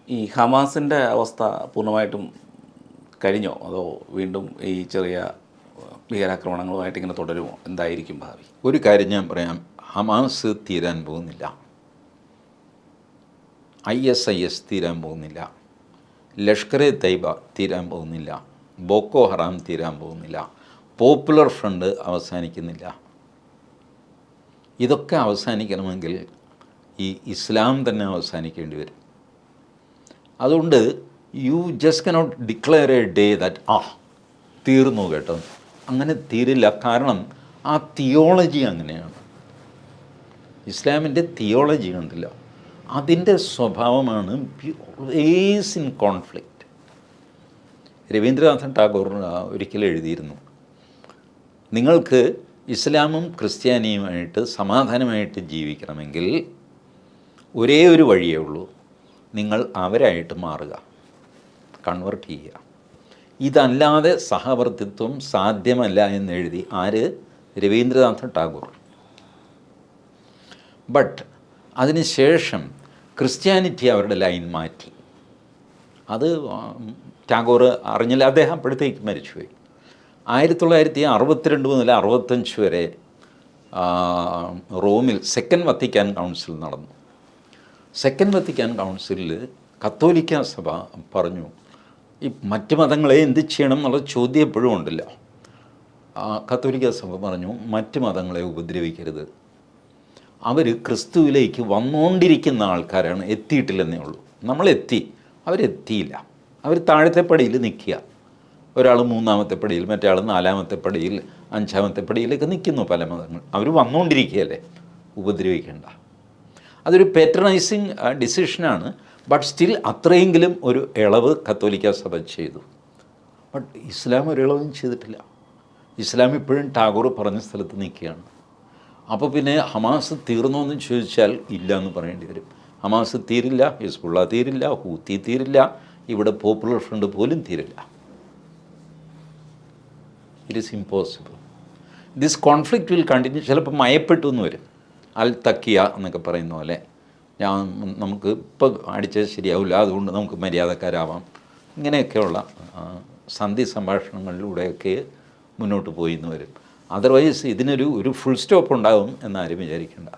ഈ ഹമാസിൻ്റെ അവസ്ഥ പൂർണ്ണമായിട്ടും കഴിഞ്ഞോ, അതോ വീണ്ടും ഈ ചെറിയ ഭീകരാക്രമണങ്ങളുമായിട്ട് ഇങ്ങനെ തുടരുമോ? എന്തായിരിക്കും ഭാവി? ഒരു കാര്യം ഞാൻ പറയാം, ഹമാസ് തീരാൻ പോകുന്നില്ല, ISIS തീരാൻ പോകുന്നില്ല, ലഷ്കർ-e തൈബ തീരാൻ പോകുന്നില്ല, ബോക്കോ ഹറാം തീരാൻ പോകുന്നില്ല, പോപ്പുലർ ഫ്രണ്ട് അവസാനിക്കുന്നില്ല. ഇതൊക്കെ അവസാനിക്കണമെങ്കിൽ ഈ ഇസ്ലാം തന്നെ അവസാനിക്കേണ്ടി വരും. അതുകൊണ്ട് you just cannot declare A day that തീർന്നു കേട്ടോ, അങ്ങനെ തീരില്ല. കാരണം ആ തിയോളജി അങ്ങനെയാണ്. ഇസ്ലാമിൻ്റെ തിയോളജി ഉണ്ടല്ലോ, അതിൻ്റെ സ്വഭാവമാണ് always in conflict. Ravindranathan Tagore ഒരിക്കലും എഴുതിയിരുന്നു, നിങ്ങൾക്ക് ഇസ്ലാമും ക്രിസ്ത്യാനിയുമായിട്ട് സമാധാനമായിട്ട് ജീവിക്കണമെങ്കിൽ ഒരേ ഒരു വഴിയേ ഉള്ളൂ, നിങ്ങൾ അവരായിട്ട് മാറുക, കൺവെർട്ട് ചെയ്യുക. ഇതല്ലാതെ സഹവർത്തിത്വം സാധ്യമല്ല എന്നെഴുതി ആര്? രവീന്ദ്രനാഥ ടാഗോർ. ബട്ട് അതിനുശേഷം ക്രിസ്ത്യാനിറ്റി അവരുടെ ലൈൻ മാറ്റി. അത് ടാഗോർ അറിഞ്ഞില്ല, അദ്ദേഹം അപ്പോഴത്തേക്ക് മരിച്ചുപോയി. 1962 മുതൽ 65 വരെ റോമിൽ സെക്കൻഡ് വത്തിക്കാൻ കൗൺസിൽ നടന്നു. സെക്കൻഡ് വത്തിക്കാൻ കൗൺസിലിൽ കത്തോലിക്ക സഭ പറഞ്ഞു, ഈ മറ്റ് മതങ്ങളെ എന്ത് ചെയ്യണം എന്നുള്ള ചോദ്യം എപ്പോഴും ഉണ്ടല്ലോ. കത്തോലിക്ക സഭ പറഞ്ഞു, മറ്റ് മതങ്ങളെ ഉപദ്രവിക്കരുത്, അവർ ക്രിസ്തുവിലേക്ക് വന്നുകൊണ്ടിരിക്കുന്ന ആൾക്കാരാണ്, എത്തിയിട്ടില്ലെന്നേ ഉള്ളൂ. നമ്മളെത്തി, അവരെത്തിയില്ല, അവർ താഴത്തെ പടിയിൽ നിൽക്കുക. ഒരാൾ 3-ാമത്തെ പടിയിൽ, മറ്റേ ആൾ 4-ാമത്തെ പടിയിൽ, 5-ാമത്തെ പടിയിലൊക്കെ നിൽക്കുന്നു പല മതങ്ങൾ. അവർ വന്നുകൊണ്ടിരിക്കുകയല്ലേ, ഉപദ്രവിക്കേണ്ട. അതൊരു പേട്രണൈസിങ് ഡിസിഷനാണ്. ബട്ട് സ്റ്റിൽ അത്രയെങ്കിലും ഒരു ഇളവ് കത്തോലിക്ക സഭ ചെയ്തു. ബട്ട് ഇസ്ലാം ഒരു ഇളവും ചെയ്തിട്ടില്ല. ഇസ്ലാം ഇപ്പോഴും ടാഗോർ പറഞ്ഞ സ്ഥലത്ത് നിൽക്കുകയാണ്. അപ്പോൾ പിന്നെ ഹമാസ് തീർന്നോ എന്ന് ചോദിച്ചാൽ ഇല്ല എന്ന് പറയേണ്ടി വരും. ഹമാസ് തീരില്ല, ഹിസ്ബുള്ള തീരില്ല, ഹൂത്തി തീരില്ല, ഇവിടെ പോപ്പുലർ ഫ്രണ്ട് പോലും തീരില്ല. It is impossible. This conflict will continue. ചിലപ്പോൾ മയപ്പെട്ടു എന്ന് വരും, അൽ തക്കിയ എന്നൊക്കെ പറയുന്ന പോലെ, നമുക്ക് ഇപ്പോൾ അടിച്ചത് ശരിയാവില്ല, അതുകൊണ്ട് നമുക്ക് മര്യാദക്കാരാവാം, ഇങ്ങനെയൊക്കെയുള്ള സന്ധി സംഭാഷണങ്ങളിലൂടെയൊക്കെ മുന്നോട്ട് പോയി എന്ന് വരും. അതർവൈസ് ഇതിനൊരു ഫുൾ സ്റ്റോപ്പ് ഉണ്ടാകും എന്നാരും വിചാരിക്കേണ്ട.